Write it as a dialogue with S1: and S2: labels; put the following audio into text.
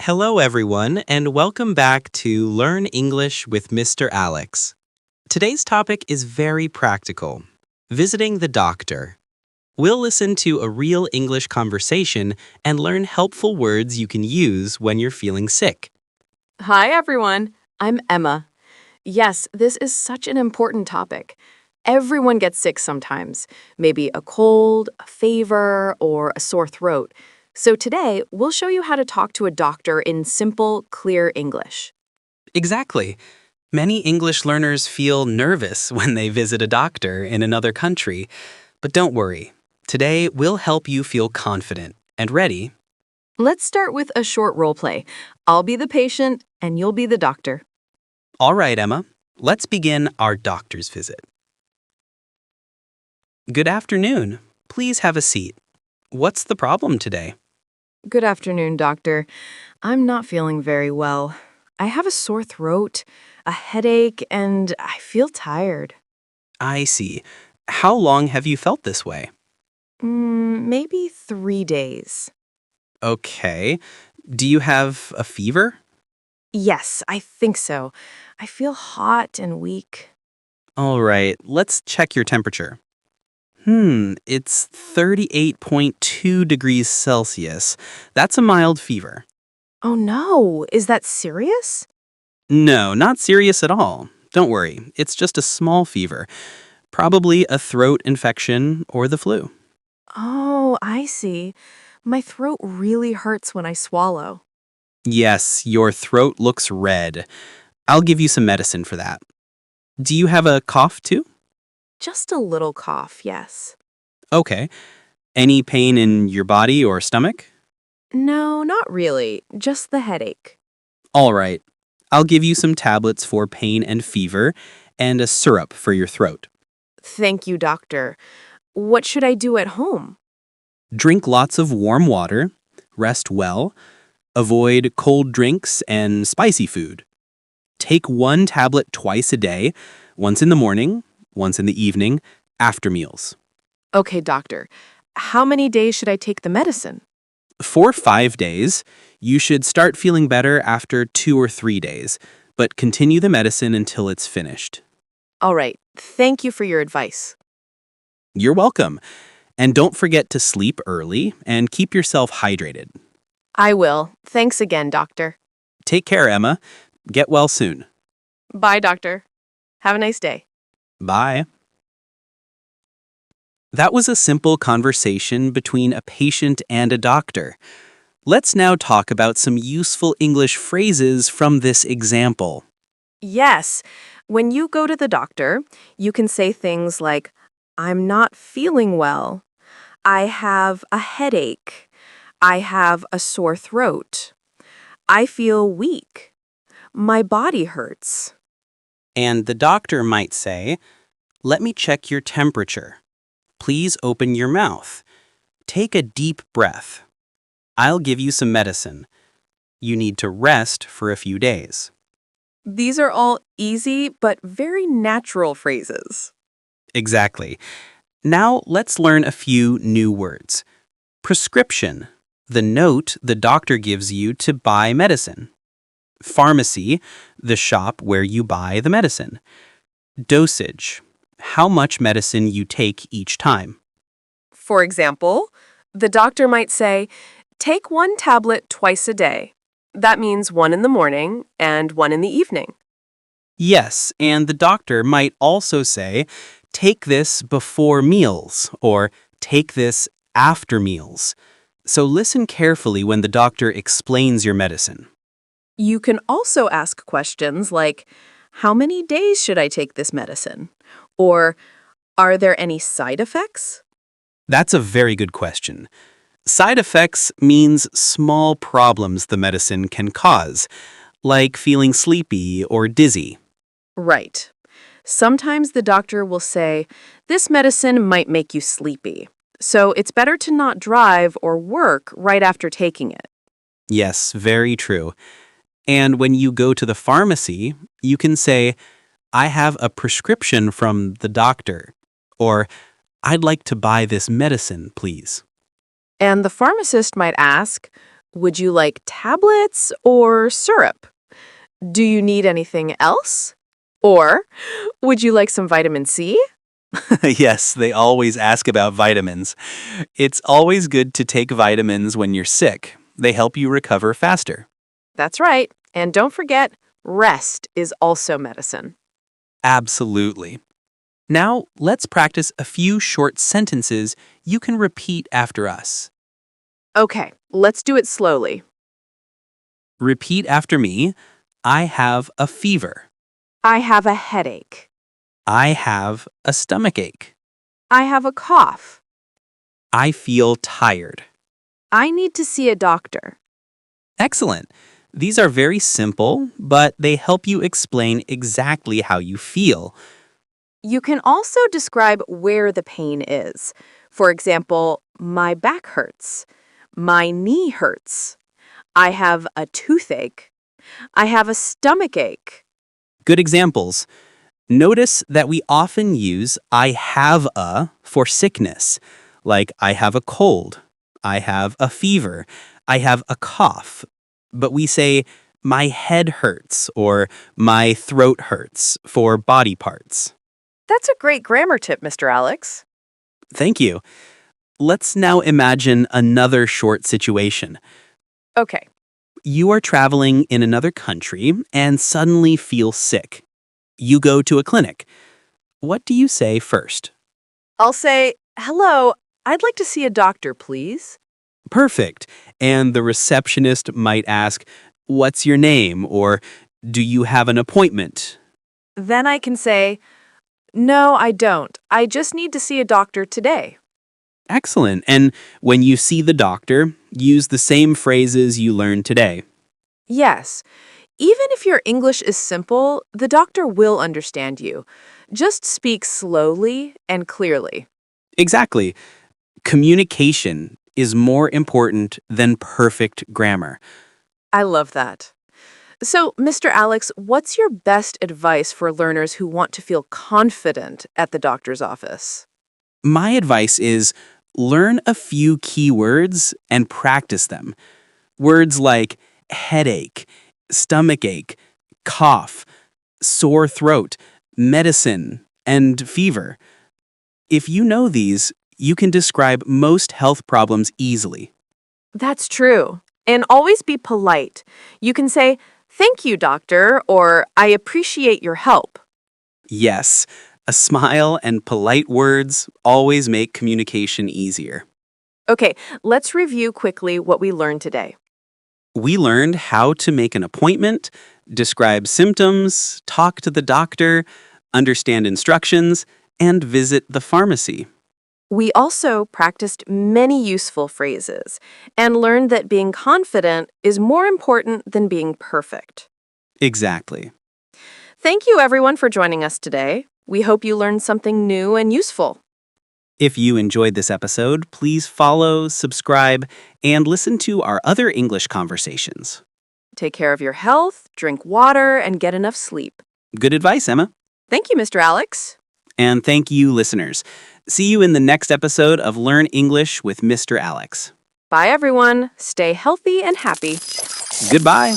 S1: Hello, everyone, and welcome back to Learn English with Mr. Alex. Today's topic is very practical visiting the doctor. We'll listen to a real English conversation and learn helpful words you can use when you're feeling sick.
S2: Hi, everyone. I'm Emma. Yes, this is such an important topic. Everyone gets sick sometimes, maybe a cold, a fever, or a sore throat. So today, we'll show you how to talk to a doctor in simple, clear English.
S1: Exactly. Many English learners feel nervous when they visit a doctor in another country. But don't worry. Today, we'll help you feel confident and ready.
S2: Let's start with a short role play. I'll be the patient, and you'll be the doctor.
S1: All right, Emma, let's begin our doctor's visit. Good afternoon. Please have a seat. What's the problem today?
S2: Good afternoon, doctor. I'm not feeling very well. I have a sore throat, a headache, and I feel tired.
S1: I see. How long have you felt this way?
S2: Maybe 3 days.
S1: Okay. Do you have a fever?
S2: Yes, I think so. I feel hot and weak.
S1: All right, let's check your temperature. It's 38.2 degrees Celsius. That's a mild fever.
S2: Oh no, is that serious?
S1: No, not serious at all. Don't worry, it's just a small fever. Probably a throat infection or the flu.
S2: Oh, I see. My throat really hurts when I swallow.
S1: Yes, your throat looks red. I'll give you some medicine for that. Do you have a cough too?
S2: Just a little cough, yes.
S1: Okay. Any pain in your body or stomach?
S2: No, not really. Just the headache.
S1: All right. I'll give you some tablets for pain and fever and a syrup for your throat.
S2: Thank you, doctor. What should I do at home?
S1: Drink lots of warm water, rest well, avoid cold drinks and spicy food. Take one tablet twice a day, once in the morning, once in the evening, after meals.
S2: Okay, doctor. How many days should I take the medicine?
S1: For 5 days, you should start feeling better after 2 or 3 days, but continue the medicine until it's finished.
S2: All right. Thank you for your advice.
S1: You're welcome. And don't forget to sleep early and keep yourself hydrated.
S2: I will. Thanks again, doctor.
S1: Take care, Emma. Get well soon.
S2: Bye, doctor. Have a nice day.
S1: Bye. That was a simple conversation between a patient and a doctor. Let's now talk about some useful English phrases from this example.
S2: Yes. When you go to the doctor, you can say things like, I'm not feeling well. I have a headache. I have a sore throat. I feel weak. My body hurts.
S1: And the doctor might say, let me check your temperature. Please open your mouth. Take a deep breath. I'll give you some medicine. You need to rest for a few days.
S2: These are all easy but very natural phrases.
S1: Exactly. Now let's learn a few new words. Prescription, the note the doctor gives you to buy medicine. Pharmacy, the shop where you buy the medicine. Dosage, how much medicine you take each time.
S2: For example, the doctor might say, take one tablet twice a day. That means one in the morning and one in the evening.
S1: Yes, and the doctor might also say, take this before meals or take this after meals. So listen carefully when the doctor explains your medicine.
S2: You can also ask questions like, how many days should I take this medicine? Or, are there any side effects?
S1: That's a very good question. Side effects means small problems the medicine can cause, like feeling sleepy or dizzy.
S2: Right. Sometimes the doctor will say, this medicine might make you sleepy, so it's better to not drive or work right after taking it.
S1: Yes, very true. And when you go to the pharmacy, you can say, I have a prescription from the doctor, or I'd like to buy this medicine, please.
S2: And the pharmacist might ask, Would you like tablets or syrup? Do you need anything else? Or would you like some vitamin C?
S1: Yes, they always ask about vitamins. It's always good to take vitamins when you're sick. They help you recover faster.
S2: That's right. And don't forget, rest is also medicine.
S1: Absolutely. Now, let's practice a few short sentences you can repeat after us.
S2: Okay, let's do it slowly.
S1: Repeat after me. I have a fever.
S2: I have a headache.
S1: I have a stomachache.
S2: I have a cough.
S1: I feel tired.
S2: I need to see a doctor.
S1: Excellent. These are very simple, but they help you explain exactly how you feel.
S2: You can also describe where the pain is. For example, my back hurts. My knee hurts. I have a toothache. I have a stomach ache.
S1: Good examples. Notice that we often use I have a for sickness, like I have a cold, I have a fever, I have a cough. But we say my head hurts or my throat hurts for body parts.
S2: That's a great grammar tip, Mr. Alex.
S1: Thank you. Let's now imagine another short situation.
S2: Okay,
S1: You are traveling in another country and suddenly feel sick. You go to a clinic. What do you say first?
S2: I'll say, hello, I'd like to see a doctor, please.
S1: Perfect. And the receptionist might ask, "What's your name?" or "Do you have an appointment?"
S2: Then I can say, no, I don't. I just need to see a doctor today.
S1: Excellent. And when you see the doctor, use the same phrases you learned today.
S2: Yes, even if your English is simple, the doctor will understand you. Just speak slowly and clearly.
S1: Exactly. Communication is more important than perfect grammar.
S2: I love that. So, Mr. Alex, what's your best advice for learners who want to feel confident at the doctor's office?
S1: My advice is learn a few key words and practice them. Words like headache, stomachache, cough, sore throat, medicine, and fever. If you know these, you can describe most health problems easily.
S2: That's true. And always be polite. You can say, thank you, doctor, or I appreciate your help.
S1: Yes, a smile and polite words always make communication easier.
S2: Okay, let's review quickly what we learned today.
S1: We learned how to make an appointment, describe symptoms, talk to the doctor, understand instructions, and visit the pharmacy.
S2: We also practiced many useful phrases and learned that being confident is more important than being perfect.
S1: Exactly.
S2: Thank you, everyone, for joining us today. We hope you learned something new and useful.
S1: If you enjoyed this episode, please follow, subscribe, and listen to our other English conversations.
S2: Take care of your health, drink water, and get enough sleep.
S1: Good advice, Emma.
S2: Thank you, Mr. Alex.
S1: And thank you, listeners. See you in the next episode of Learn English with Mr. Alex.
S2: Bye, everyone. Stay healthy and happy.
S1: Goodbye.